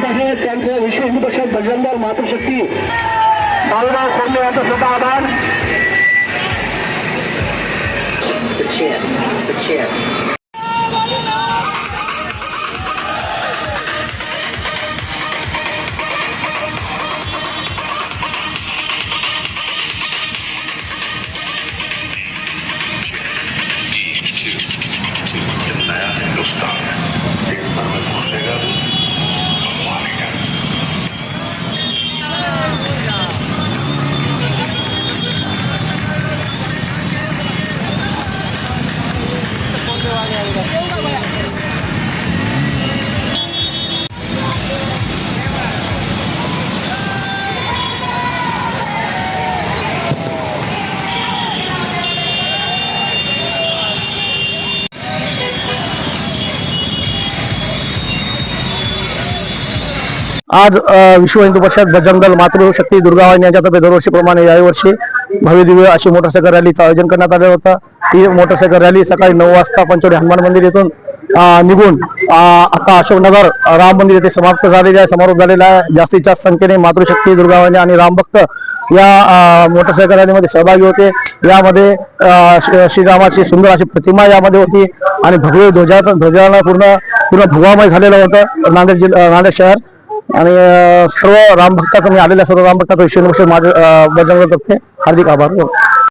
आहे त्यांचं विश्व हिंदू परिषद बजरंग दल मातृशक्ती बाळूराव खोर्ले यांचा सुद्धा आभार. आज विश्व हिंदू परिषद बजरंग दल मातृशक्ती दुर्गावाहिनी यांच्यातर्फे दरवर्षीप्रमाणे याही वर्षी भव्य दिव्य अशी मोटरसायकल रॅलीचं आयोजन करण्यात आलं होतं. ही मोटरसायकल रॅली सकाळी 9 वाजता पंचवटी हनुमान मंदिर येथून निघून आता अशोकनगर राम मंदिर येथे समाप्त झालेली आहे, समारोप झालेला आहे. जास्तीत जास्त संख्येने मातृशक्ती दुर्गावाहिनी आणि रामभक्त या मोटरसायकल रॅलीमध्ये सहभागी होते. यामध्ये श्रीरामाची सुंदर अशी प्रतिमा यामध्ये होती आणि भगवे ध्वजाला पूर्ण भगवामय झालेलं होतं नांदेड शहर. आणि सर्व रामभक्तांचं मी आलेल्या सर्व रामभक्तांचं विषय बजरंग दलतर्फे हार्दिक आभार.